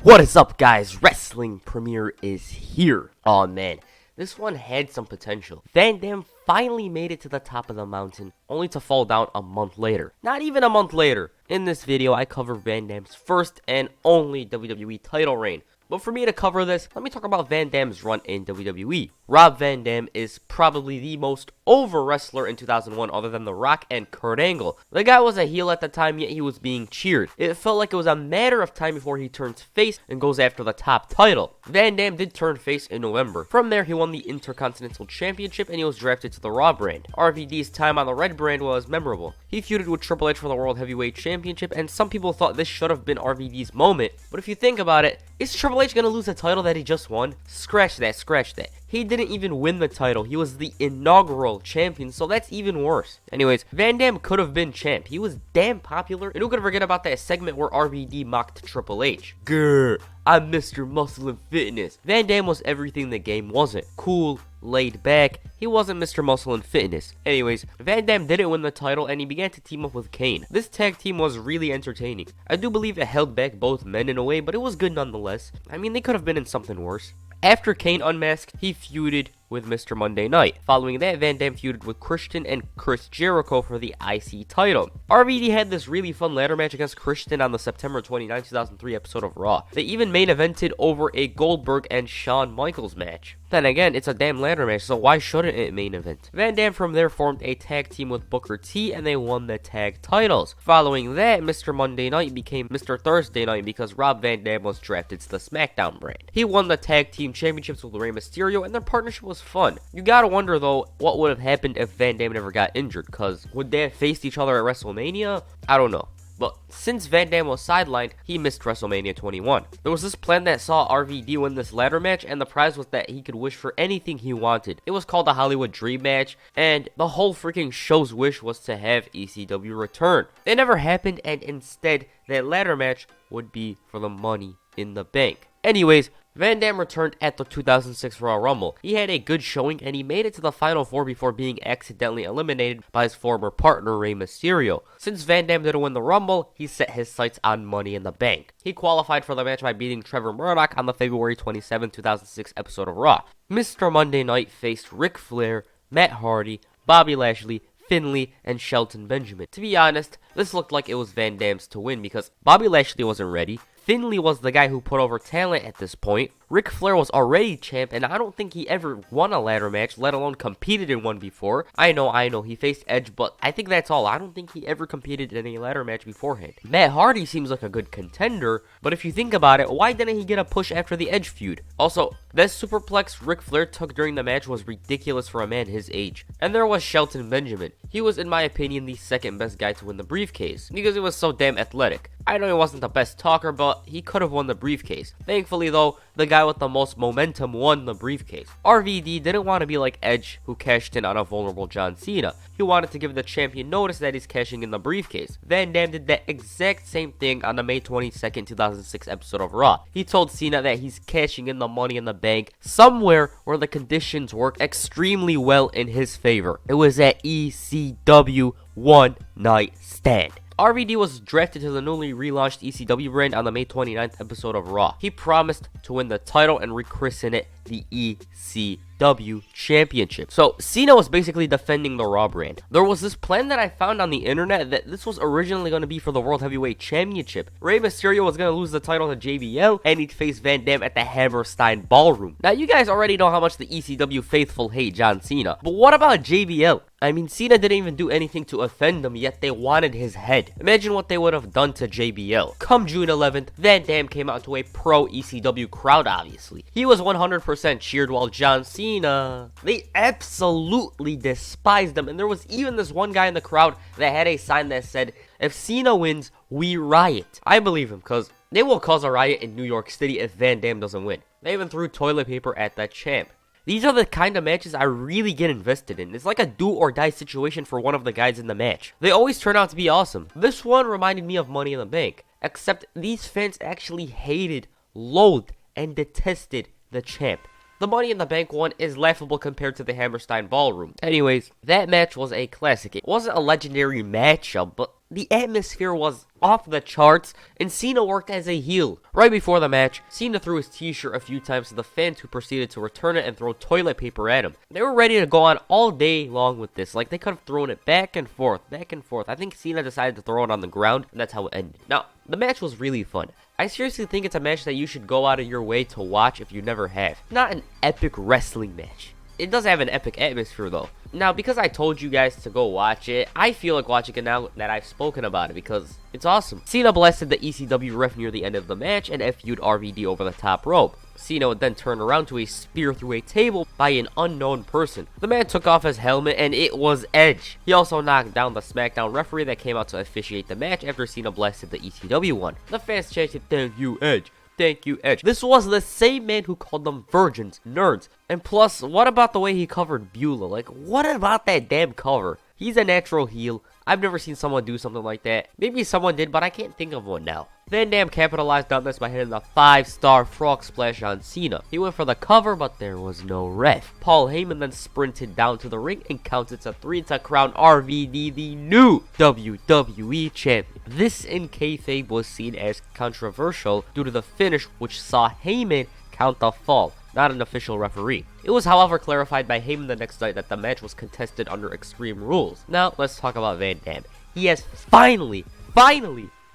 What is up, guys? Wrestling Premiere is here. Oh man, this one had some potential. Van Dam finally made it to the top of the mountain, only to fall down a month later. Not even a month later. In this video, I cover Van Dam's first and only WWE title reign. But for me to cover this, let me talk about Van Dam's run in WWE. Rob Van Dam is probably the most over wrestler in 2001 other than The Rock and Kurt Angle. The guy was a heel at the time, yet he was being cheered. It felt like it was a matter of time before he turns face and goes after the top title. Van Dam did turn face in November. From there, he won the Intercontinental Championship and he was drafted to the Raw brand. RVD's time on the Red brand was memorable. He feuded with Triple H for the World Heavyweight Championship, and some people thought this should have been RVD's moment. But if you think about it, is Triple H going to lose the title that he just won? Scratch that, scratch that. He didn't even win the title. He was the inaugural champion, so that's even worse. Anyways, Van Dam could have been champ. He was damn popular, and who could forget about that segment where RVD mocked Triple H? Grr, I'm Mr. Muscle and Fitness. Van Dam was everything the game wasn't. Cool, laid back. He wasn't Mr. Muscle and Fitness. Anyways, Van Dam didn't win the title and he began to team up with Kane. This tag team was really entertaining. I do believe it held back both men in a way, but it was good nonetheless. I mean, they could have been in something worse. After Kane unmasked, he feuded with Mr. Monday Night. Following that, Van Dam feuded with Christian and Chris Jericho for the IC title. RVD had this really fun ladder match against Christian on the September 29, 2003 episode of Raw. They even main evented over a Goldberg and Shawn Michaels match. Then again, it's a damn ladder match, so why shouldn't it main event? Van Dam from there formed a tag team with Booker T and they won the tag titles. Following that, Mr. Monday Night became Mr. Thursday Night because Rob Van Dam was drafted to the SmackDown brand. He won the tag team championships with Rey Mysterio and their partnership was fun. You gotta wonder though, what would have happened if Van Dam never got injured, cause would they have faced each other at WrestleMania? I don't know. But since Van Dam was sidelined, he missed WrestleMania 21. There was this plan that saw RVD win this ladder match, and the prize was that he could wish for anything he wanted. It was called the Hollywood Dream Match, and the whole freaking show's wish was to have ECW return. It never happened, and instead, that ladder match would be for the Money in the Bank. Anyways, Van Dam returned at the 2006 Royal Rumble. He had a good showing and he made it to the Final Four before being accidentally eliminated by his former partner Rey Mysterio. Since Van Dam didn't win the Rumble, he set his sights on Money in the Bank. He qualified for the match by beating Trevor Murdoch on the February 27, 2006 episode of Raw. Mr. Monday Night faced Ric Flair, Matt Hardy, Bobby Lashley, Finlay, and Shelton Benjamin. To be honest, this looked like it was Van Dam's to win because Bobby Lashley wasn't ready. Finlay was the guy who put over talent at this point. Ric Flair was already champ, and I don't think he ever won a ladder match, let alone competed in one before. I know, he faced Edge, but I think that's all. I don't think he ever competed in a ladder match beforehand. Matt Hardy seems like a good contender, but if you think about it, why didn't he get a push after the Edge feud? Also, that superplex Ric Flair took during the match was ridiculous for a man his age. And there was Shelton Benjamin. He was, in my opinion, the second best guy to win the briefcase, because he was so damn athletic. I know he wasn't the best talker, but he could have won the briefcase. Thankfully though, the guy with the most momentum won the briefcase. RVD didn't want to be like Edge, who cashed in on a vulnerable John Cena. He wanted to give the champion notice that he's cashing in the briefcase. Van Dam did that exact same thing on the May 22nd, 2006 episode of Raw. He told Cena that he's cashing in the Money in the Bank somewhere where the conditions work extremely well in his favor. It was at ECW One Night Stand. RVD was drafted to the newly relaunched ECW brand on the May 29th episode of Raw. He promised to win the title and rechristen it the ECW Championship. So Cena was basically defending the Raw brand. There was this plan that I found on the internet that this was originally going to be for the World Heavyweight Championship. Rey Mysterio was going to lose the title to JBL and he'd face Van Dam at the Hammerstein Ballroom. Now you guys already know how much the ECW faithful hate John Cena, but what about JBL? I mean, Cena didn't even do anything to offend him, yet they wanted his head. Imagine what they would have done to JBL. Come June 11th, Van Dam came out to a pro ECW crowd, obviously. He was 100% cheered, while John Cena, they absolutely despised him. And there was even this one guy in the crowd that had a sign that said, "If Cena wins, we riot." I believe him, because they will cause a riot in New York City if Van Dam doesn't win. They even threw toilet paper at that champ. These are the kind of matches I really get invested in. It's like a do or die situation for one of the guys in the match. They always turn out to be awesome. This one reminded me of Money in the Bank, except these fans actually hated, loathed, and detested the champ. The Money in the Bank one is laughable compared to the Hammerstein Ballroom. Anyways, that match was a classic. It wasn't a legendary matchup, but The atmosphere was off the charts, and Cena worked as a heel. Right before the match, Cena threw his t-shirt a few times to the fans, who proceeded to return it and throw toilet paper at him. They were ready to go on all day long with this. Like, they could have thrown it back and forth, back and forth. I think Cena decided to throw it on the ground, and that's how it ended. Now, the match was really fun. I seriously think it's a match that you should go out of your way to watch if you never have. Not an epic wrestling match. It does have an epic atmosphere, though. Now, because I told you guys to go watch it, I feel like watching it now that I've spoken about it, because it's awesome. Cena blasted the ECW ref near the end of the match and FU'd RVD over the top rope. Cena would then turn around to a spear through a table by an unknown person. The man took off his helmet, and it was Edge. He also knocked down the SmackDown referee that came out to officiate the match after Cena blasted the ECW one. The fans chanted, "Thank you, Edge. Thank you, Edge." This was the same man who called them virgins, nerds. And plus, what about the way he covered Beulah? Like, what about that damn cover? He's a natural heel. I've never seen someone do something like that. Maybe someone did, but I can't think of one now. Van Dam capitalized on this by hitting the 5-star frog splash on Cena. He went for the cover, but there was no ref. Paul Heyman then sprinted down to the ring and counted to 3 to crown RVD the new WWE champion. This in kayfabe was seen as controversial due to the finish, which saw Heyman count the fall, not an official referee. It was, however, clarified by Heyman the next night that the match was contested under Extreme Rules. Now, let's talk about Van Dam. He has finally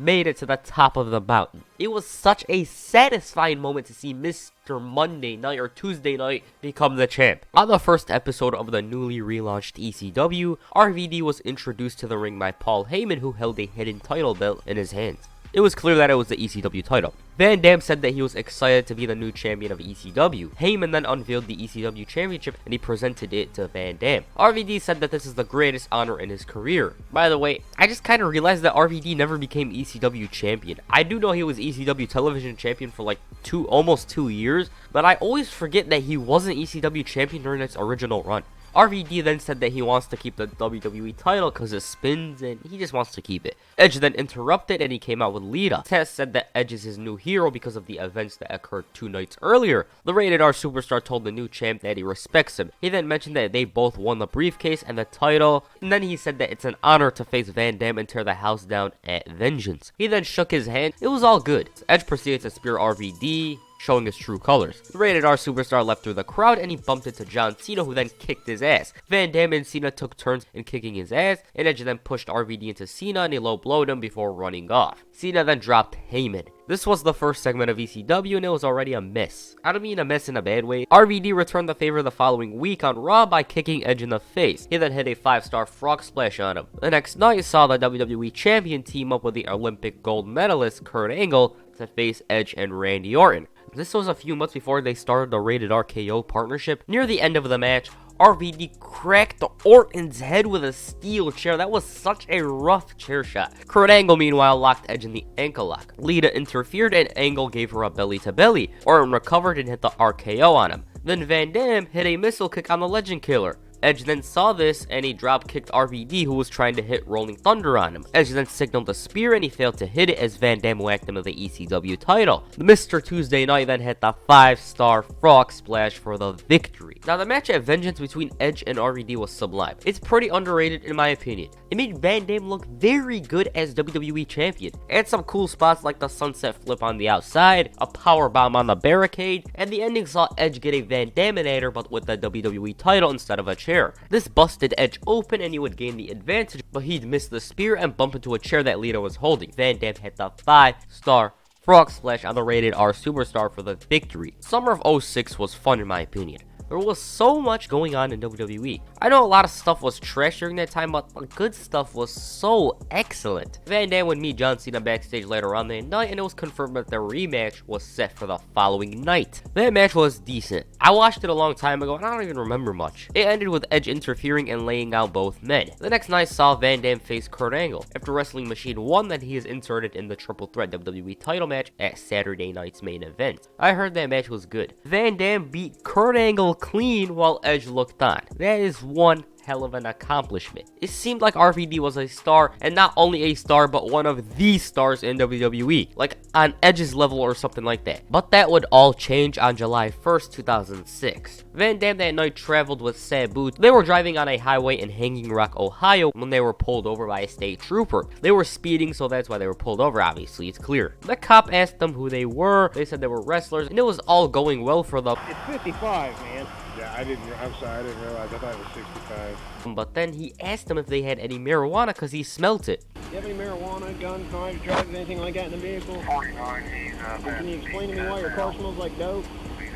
made it to the top of the mountain. It was such a satisfying moment to see Mr. Monday Night or Tuesday Night become the champ. On the first episode of the newly relaunched ECW, RVD was introduced to the ring by Paul Heyman, who held a hidden title belt in his hands. It was clear that it was the ECW title. Van Dam said that he was excited to be the new champion of ECW. Heyman then unveiled the ECW championship and he presented it to Van Dam. RVD said that this is the greatest honor in his career. By the way, I just kind of realized that RVD never became ECW champion. I do know he was ECW television champion for like almost 2 years, but I always forget that he wasn't ECW champion during its original run. RVD then said that he wants to keep the WWE title because it spins and he just wants to keep it. Edge then interrupted and he came out with Lita. Tess said that Edge is his new hero because of the events that occurred 2 nights earlier. The Rated R superstar told the new champ that he respects him. He then mentioned that they both won the briefcase and the title, and then he said that it's an honor to face Van Dam and tear the house down at Vengeance. He then shook his hand. It was all good. Edge proceeded to spear RVD, showing his true colors. The Rated R superstar left through the crowd and he bumped into John Cena, who then kicked his ass. Van Dam and Cena took turns in kicking his ass, and Edge then pushed RVD into Cena and he low blowed him before running off. Cena then dropped Heyman. This was the first segment of ECW and it was already a mess. I don't mean a mess in a bad way. RVD returned the favor the following week on Raw by kicking Edge in the face. He then hit a 5-star frog splash on him. The next night saw the WWE champion team up with the Olympic gold medalist Kurt Angle to face Edge and Randy Orton. This was a few months before they started the Rated R KO partnership. Near the end of the match, RVD cracked Orton's head with a steel chair. That was such a rough chair shot. Kurt Angle, meanwhile, locked Edge in the ankle lock. Lita interfered and Angle gave her a belly-to-belly. Orton recovered and hit the RKO on him. Then Van Dam hit a missile kick on the Legend Killer. Edge then saw this and he drop kicked RVD, who was trying to hit Rolling Thunder on him. Edge then signaled a spear and he failed to hit it as Van Dam whacked him with the ECW title. Mr. Tuesday Night then hit the 5-star frog splash for the victory. Now, the match at Vengeance between Edge and RVD was sublime. It's pretty underrated in my opinion. It made Van Dam look very good as WWE champion. It had some cool spots like the sunset flip on the outside, a power bomb on the barricade, and the ending saw Edge get a Van Daminator but with the WWE title instead of a chair. This busted Edge open and he would gain the advantage, but he'd miss the spear and bump into a chair that Lita was holding. Van Dam hit the 5-star frog splash on the Rated R superstar for the victory. Summer of 06 was fun in my opinion. There was so much going on in WWE. I know a lot of stuff was trash during that time, but the good stuff was so excellent. Van Dam would meet John Cena backstage later on that night, and it was confirmed that the rematch was set for the following night. That match was decent. I watched it a long time ago, and I don't even remember much. It ended with Edge interfering and laying out both men. The next night saw Van Dam face Kurt Angle. After Wrestling Machine won, then he is inserted in the Triple Threat WWE title match at Saturday night's main event. I heard that match was good. Van Dam beat Kurt Angle clean while Edge looked on. That is one hell of an accomplishment. It seemed like RVD was a star, and not only a star, but one of the stars in WWE, like on Edge's level or something like that. But that would all change on July 1st, 2006. Van Dam that night traveled with Sabu. They were driving on a highway in Hanging Rock, Ohio when they were pulled over by a state trooper. They were speeding, so that's why they were pulled over, obviously, it's clear. The cop asked them who they were. They said they were wrestlers, and it was all going well for them. It's 55, man. Yeah, I'm sorry, I didn't realize. I thought it was 65. But then he asked them if they had any marijuana because he smelt it. Do you have any marijuana, guns, knives, drugs, anything like that in the vehicle? 49, Can you explain to me why your car smells like dope?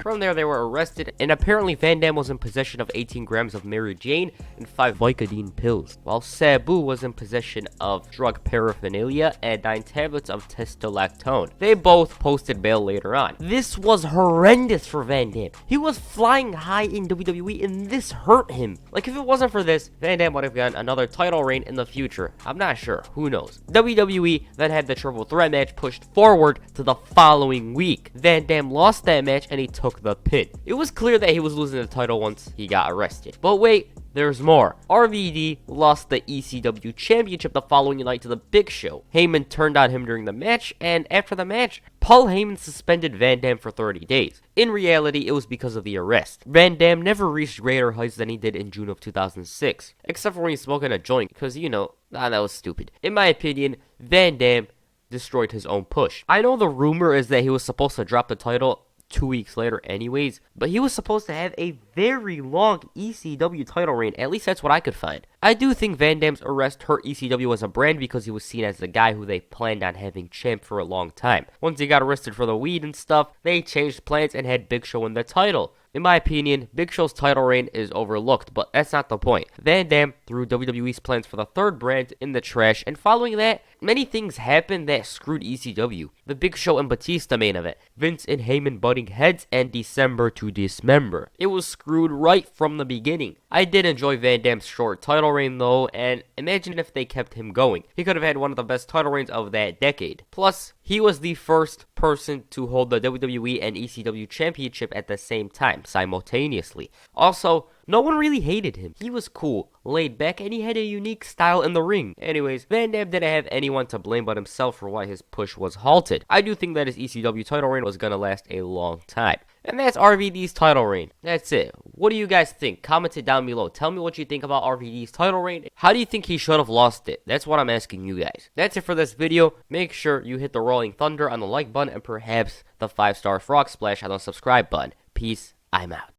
From there, they were arrested, and apparently Van Dam was in possession of 18 grams of Mary Jane and 5 Vicodin pills, while Sabu was in possession of drug paraphernalia and 9 tablets of testolactone. They both posted bail later on. This was horrendous for Van Dam. He was flying high in WWE, and this hurt him. Like, if it wasn't for this, Van Dam would have gotten another title reign in the future. I'm not sure. Who knows? WWE then had the triple threat match pushed forward to the following week. Van Dam lost that match, and he took the pin. It was clear that he was losing the title once he got arrested. But wait, there's more. RVD lost the ECW championship the following night to the Big Show. Heyman turned on him during the match, and after the match, Paul Heyman suspended Van Dam for 30 days. In reality, it was because of the arrest. Van Dam never reached greater heights than he did in June of 2006, except for when he smoked a joint, because, that was stupid. In my opinion, Van Dam destroyed his own push. I know the rumor is that he was supposed to drop the title 2 weeks later anyways, but he was supposed to have a very long ECW title reign. At least that's what I could find. I do think Van Dam's arrest hurt ECW as a brand because he was seen as the guy who they planned on having champ for a long time. Once he got arrested for the weed and stuff, they changed plans and had Big Show win the title. In my opinion, Big Show's title reign is overlooked, but that's not the point. Van Dam threw WWE's plans for the third brand in the trash, and following that, many things happened that screwed ECW. The Big Show and Batista main event, Vince and Heyman butting heads, and December to dismember. It was screwed right from the beginning. I did enjoy Van Dam's short title reign though, and imagine if they kept him going. He could have had one of the best title reigns of that decade. Plus, he was the first person to hold the WWE and ECW championship at the same time, simultaneously. Also, no one really hated him. He was cool, laid back, and he had a unique style in the ring. Anyways, Van Dam didn't have anyone to blame but himself for why his push was halted. I do think that his ECW title reign was gonna last a long time. And that's RVD's title reign. That's it. What do you guys think? Comment it down below. Tell me what you think about RVD's title reign. How do you think he should have lost it? That's what I'm asking you guys. That's it for this video. Make sure you hit the rolling thunder on the like button and perhaps the 5-star frog splash on the subscribe button. Peace. I'm out.